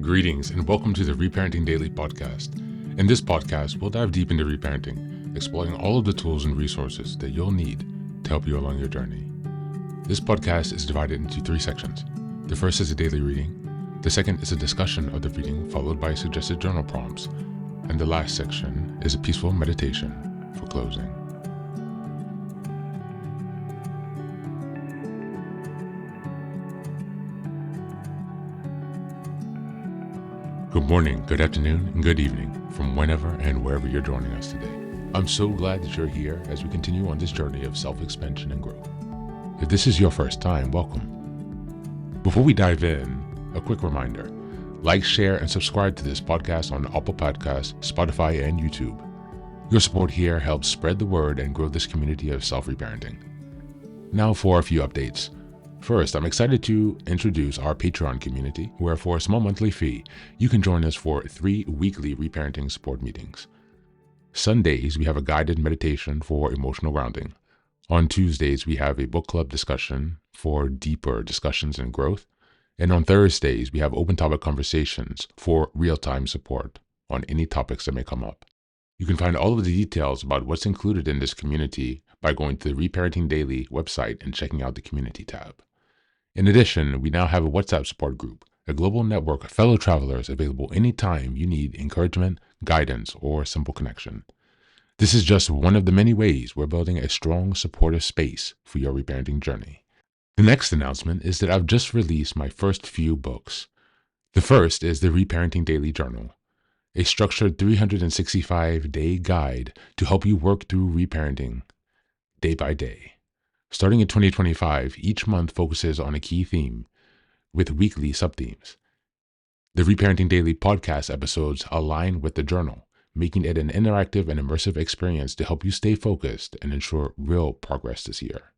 Greetings and welcome to the Reparenting Daily podcast. In this podcast, we'll dive deep into reparenting, exploring all of the tools and resources that you'll need to help you along your journey. This podcast is divided into 3 sections. The first is a daily reading. The second is a discussion of the reading followed by suggested journal prompts. And the last section is a peaceful meditation for closing. Good morning, good afternoon, and good evening from whenever and wherever you're joining us today. I'm so glad that you're here as we continue on this journey of self-expansion and growth. If this is your first time, welcome. Before we dive in, a quick reminder. Like, share, and subscribe to this podcast on Apple Podcasts, Spotify, and YouTube. Your support here helps spread the word and grow this community of self-reparenting. Now for a few updates. First, I'm excited to introduce our Patreon community, where for a small monthly fee, you can join us for 3 weekly reparenting support meetings. Sundays, we have a guided meditation for emotional grounding. On Tuesdays, we have a book club discussion for deeper discussions and growth. And on Thursdays, we have open topic conversations for real-time support on any topics that may come up. You can find all of the details about what's included in this community by going to the Reparenting Daily website and checking out the community tab. In addition, we now have a WhatsApp support group, a global network of fellow travelers available anytime you need encouragement, guidance, or simple connection. This is just one of the many ways we're building a strong, supportive space for your reparenting journey. The next announcement is that I've just released my first few books. The first is the Reparenting Daily Journal, a structured 365-day guide to help you work through reparenting day by day. Starting in 2025, each month focuses on a key theme with weekly sub-themes. The Reparenting Daily podcast episodes align with the journal, making it an interactive and immersive experience to help you stay focused and ensure real progress this year.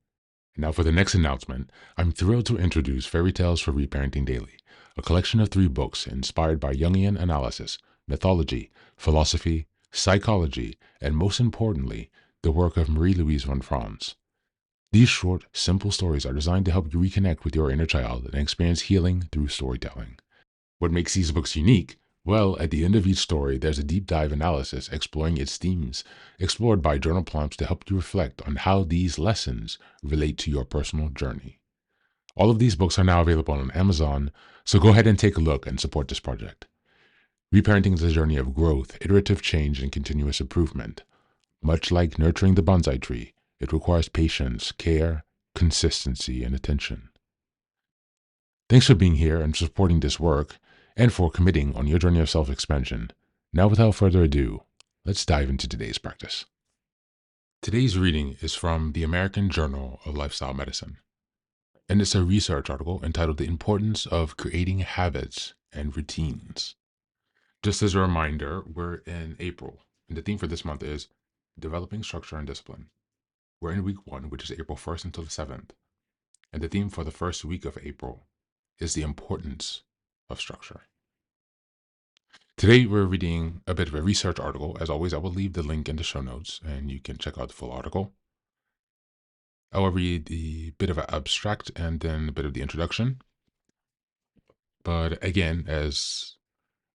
Now for the next announcement, I'm thrilled to introduce Fairy Tales for Reparenting Daily, a collection of 3 books inspired by Jungian analysis, mythology, philosophy, psychology, and most importantly, the work of Marie-Louise von Franz. These short, simple stories are designed to help you reconnect with your inner child and experience healing through storytelling. What makes these books unique? Well, at the end of each story, there's a deep dive analysis exploring its themes, explored by journal prompts to help you reflect on how these lessons relate to your personal journey. All of these books are now available on Amazon, so go ahead and take a look and support this project. Reparenting is a journey of growth, iterative change, and continuous improvement. Much like nurturing the bonsai tree, it requires patience, care, consistency, and attention. Thanks for being here and supporting this work, and for committing on your journey of self-expansion. Now, without further ado, let's dive into today's practice. Today's reading is from the American Journal of Lifestyle Medicine, and it's a research article entitled The Importance of Creating Habits and Routines. Just as a reminder, we're in April, and the theme for this month is Developing Structure and Discipline. We're in week 1, which is April 1st until the 7th, and the theme for the first week of April is the importance of structure. Today, we're reading a bit of a research article. As always, I will leave the link in the show notes, and you can check out the full article. I will read a bit of an abstract and then a bit of the introduction. But again, as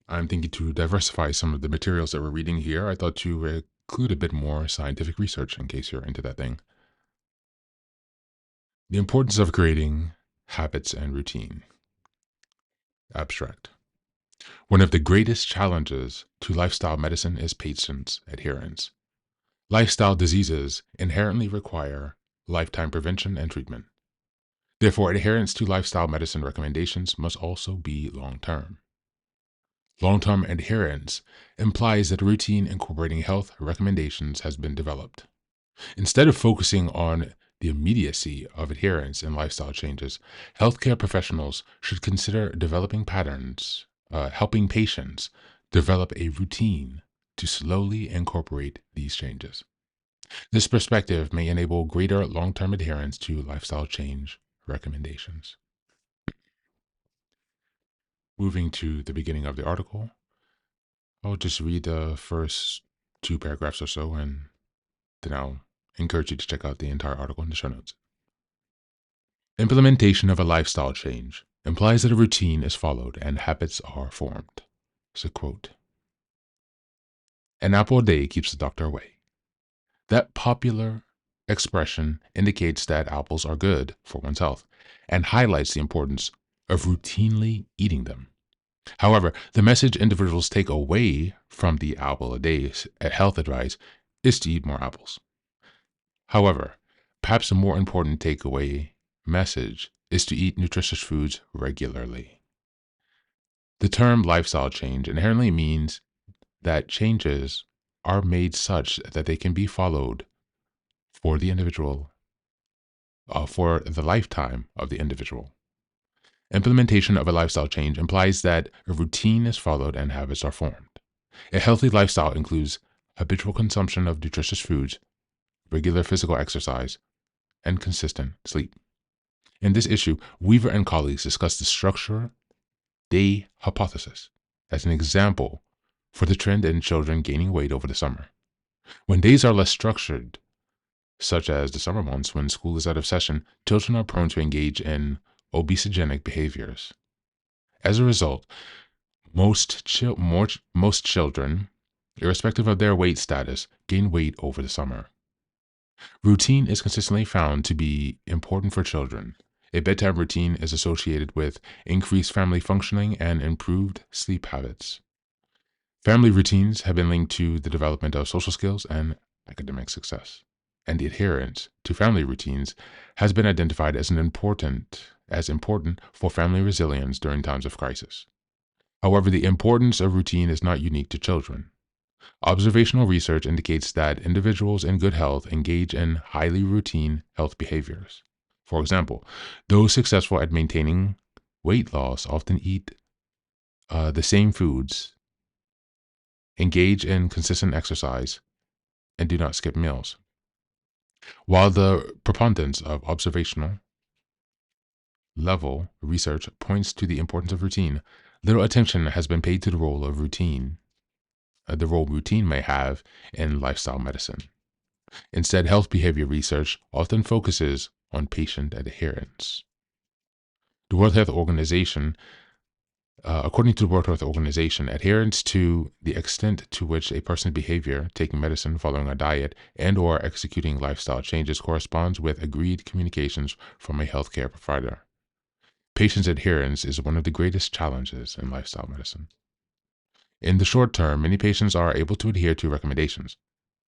I'm thinking to diversify some of the materials that we're reading here, I thought to include a bit more scientific research in case you're into that thing. The importance of creating habits and routine. Abstract. One of the greatest challenges to lifestyle medicine is patient's adherence. Lifestyle diseases inherently require lifetime prevention and treatment. Therefore, adherence to lifestyle medicine recommendations must also be long-term. Long-term adherence implies that a routine incorporating health recommendations has been developed. Instead of focusing on the immediacy of adherence in lifestyle changes, healthcare professionals should consider developing patterns, helping patients develop a routine to slowly incorporate these changes. This perspective may enable greater long-term adherence to lifestyle change recommendations. Moving to the beginning of the article, I'll just read the first 2 paragraphs or so, and then I'll encourage you to check out the entire article in the show notes. Implementation of a lifestyle change implies that a routine is followed and habits are formed. It's a quote. An apple a day keeps the doctor away. That popular expression indicates that apples are good for one's health and highlights the importance of routinely eating them. However, the message individuals take away from the apple a day health advice is to eat more apples. However, perhaps a more important takeaway message is to eat nutritious foods regularly. The term lifestyle change inherently means that changes are made such that they can be followed for the individual, for the lifetime of the individual. Implementation of a lifestyle change implies that a routine is followed and habits are formed. A healthy lifestyle includes habitual consumption of nutritious foods, regular physical exercise, and consistent sleep. In this issue, Weaver and colleagues discussed the structure day hypothesis as an example for the trend in children gaining weight over the summer. When days are less structured, such as the summer months when school is out of session, children are prone to engage in obesogenic behaviors. As a result, most children, irrespective of their weight status, gain weight over the summer. Routine is consistently found to be important for children. A bedtime routine is associated with increased family functioning and improved sleep habits. Family routines have been linked to the development of social skills and academic success. And the adherence to family routines has been identified as important for family resilience during times of crisis. However, the importance of routine is not unique to children. Observational research indicates that individuals in good health engage in highly routine health behaviors. For example, those successful at maintaining weight loss often eat the same foods, engage in consistent exercise, and do not skip meals. While the preponderance of observational level research points to the importance of routine, little attention has been paid to the role routine may have in lifestyle medicine. Instead, health behavior research often focuses on patient adherence. The World Health Organization, according to the World Health Organization, adherence to the extent to which a person's behavior, taking medicine, following a diet, and/or executing lifestyle changes corresponds with agreed communications from a healthcare provider. Patient's adherence is one of the greatest challenges in lifestyle medicine. In the short term, many patients are able to adhere to recommendations.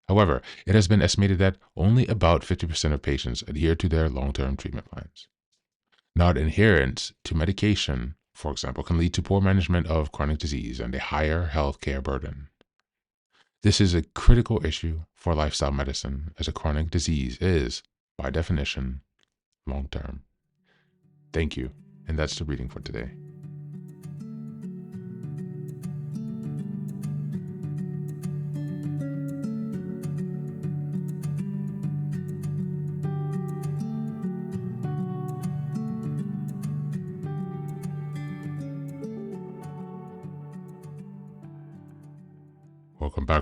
However, it has been estimated that only about 50% of patients adhere to their long-term treatment plans. Non-adherence to medication, for example, can lead to poor management of chronic disease and a higher health care burden. This is a critical issue for lifestyle medicine, as a chronic disease is, by definition, long-term. Thank you, and that's the reading for today.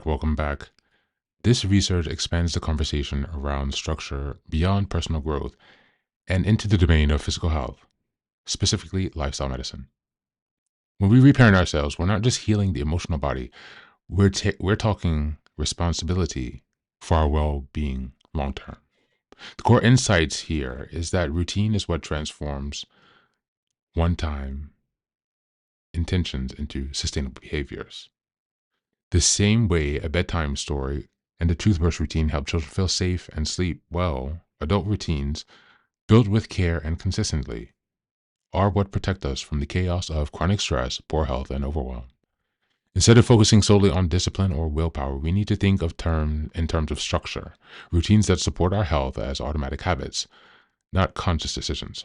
Welcome back. This research expands the conversation around structure beyond personal growth and into the domain of physical health, specifically lifestyle medicine. When we reparent ourselves, we're not just healing the emotional body, we're talking responsibility for our well-being long-term. The core insights here is that routine is what transforms one-time intentions into sustainable behaviors. The same way a bedtime story and a toothbrush routine help children feel safe and sleep well, adult routines, built with care and consistently, are what protect us from the chaos of chronic stress, poor health, and overwhelm. Instead of focusing solely on discipline or willpower, we need to think in terms of structure, routines that support our health as automatic habits, not conscious decisions.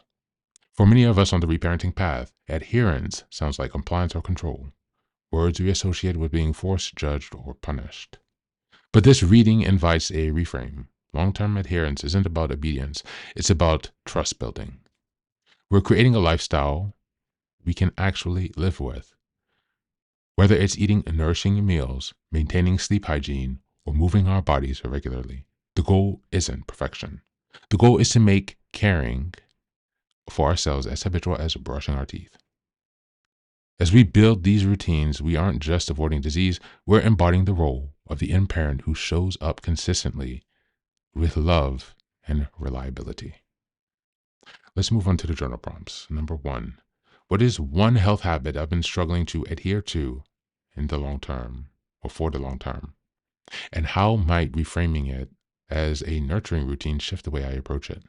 For many of us on the reparenting path, adherence sounds like compliance or control, words we associate with being forced, judged, or punished. But this reading invites a reframe. Long-term adherence isn't about obedience, it's about trust building. We're creating a lifestyle we can actually live with. Whether it's eating nourishing meals, maintaining sleep hygiene, or moving our bodies regularly, the goal isn't perfection. The goal is to make caring for ourselves as habitual as brushing our teeth. As we build these routines, we aren't just avoiding disease, we're embodying the role of the in parent who shows up consistently with love and reliability. Let's move on to the journal prompts. Number 1. What is one health habit I've been struggling to adhere to in the long term or for the long term? And how might reframing it as a nurturing routine shift the way I approach it?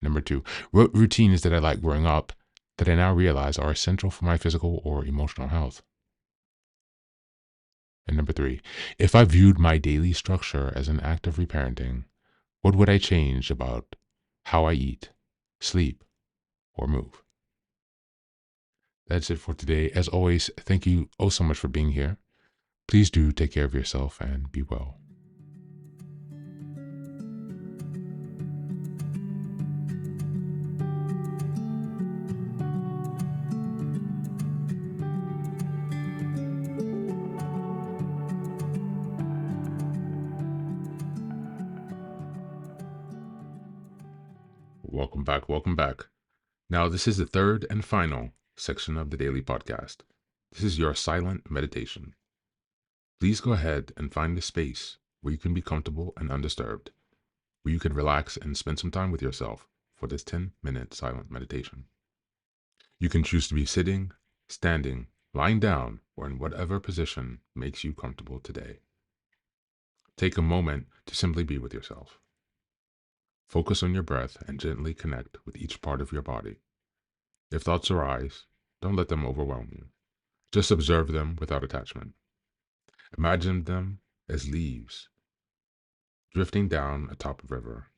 Number 2. What routines that I like growing up that I now realize are essential for my physical or emotional health? And number 3. If I viewed my daily structure as an act of reparenting, what would I change about how I eat, sleep, or move? That's it for today. As always, thank you oh so much for being here. Please do take care of yourself and be well. Welcome back. Welcome back. Now, this is the third and final section of the daily podcast. This is your silent meditation. Please go ahead and find a space where you can be comfortable and undisturbed, where you can relax and spend some time with yourself for this 10-minute silent meditation. You can choose to be sitting, standing, lying down, or in whatever position makes you comfortable today. Take a moment to simply be with yourself. Focus on your breath and gently connect with each part of your body. If thoughts arise, don't let them overwhelm you. Just observe them without attachment. Imagine them as leaves drifting down atop a river,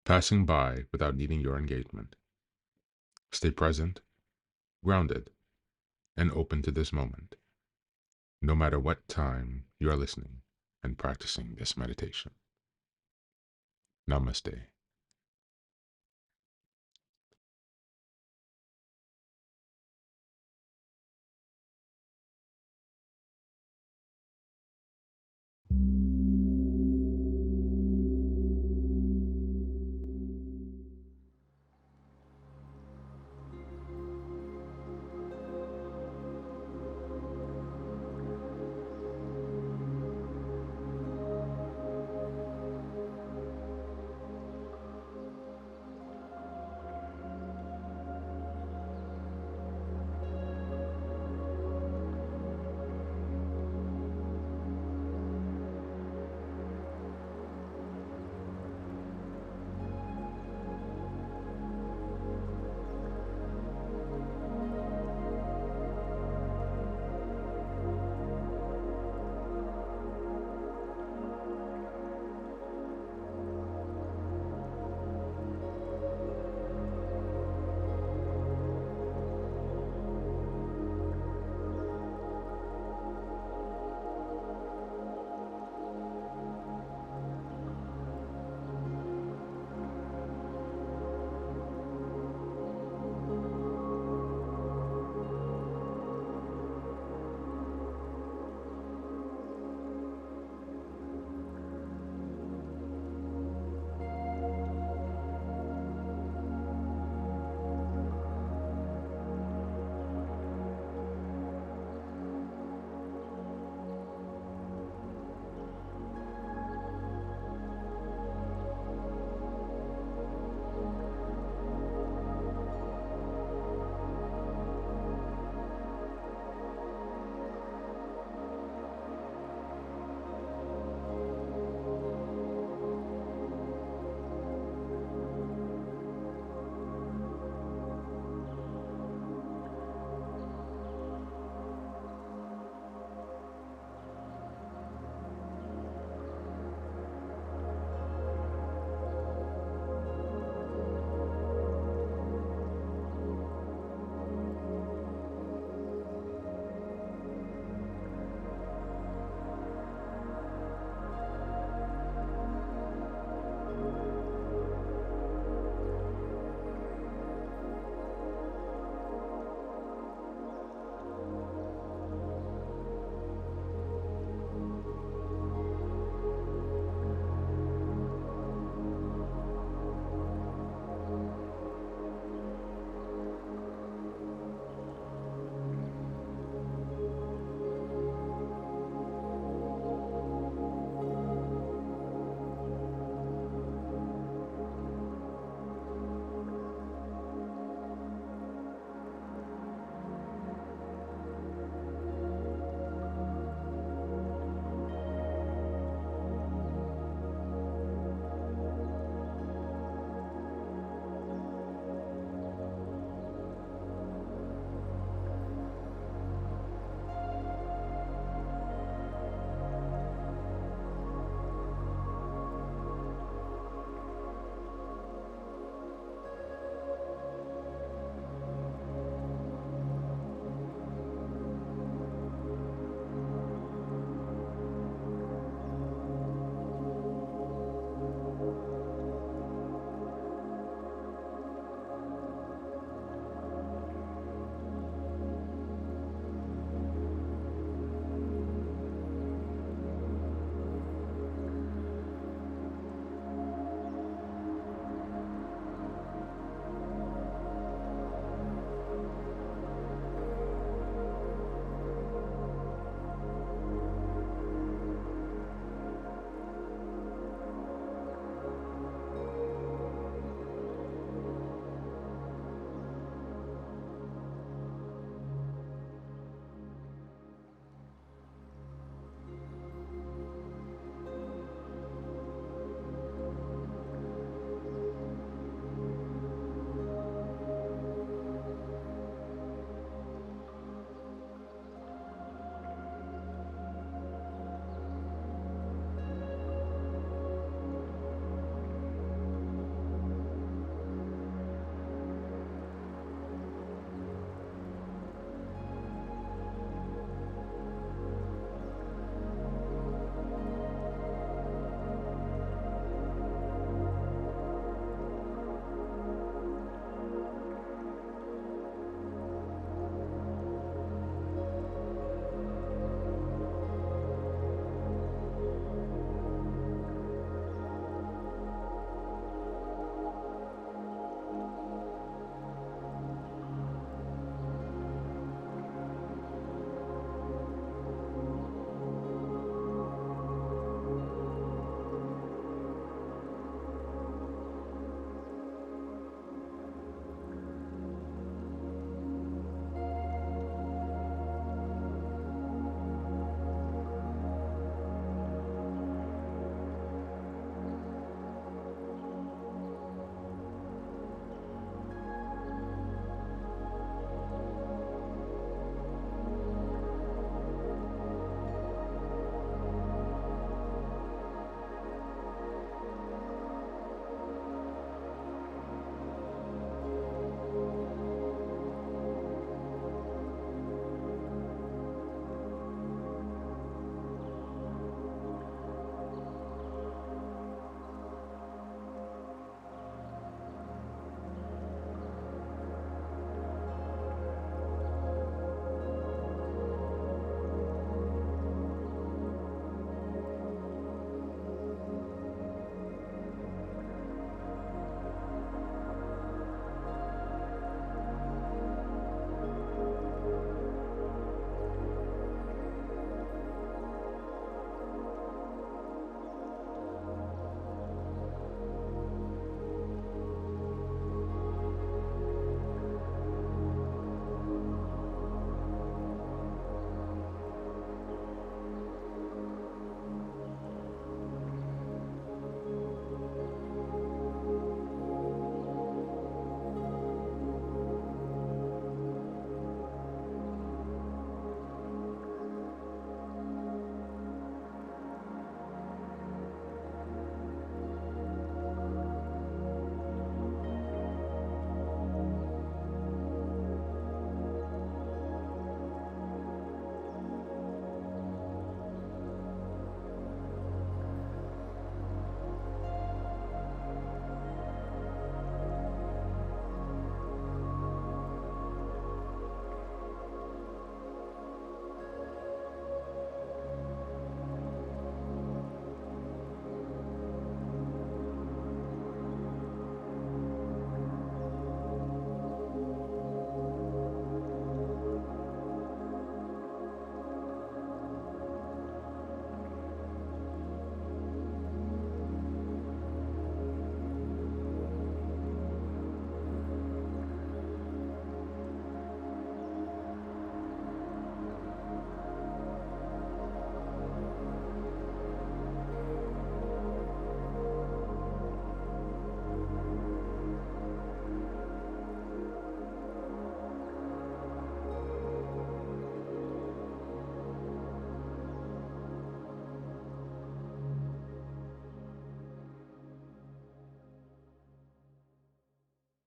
passing by without needing your engagement. Stay present, grounded, and open to this moment, no matter what time you are listening and practicing this meditation. Namaste.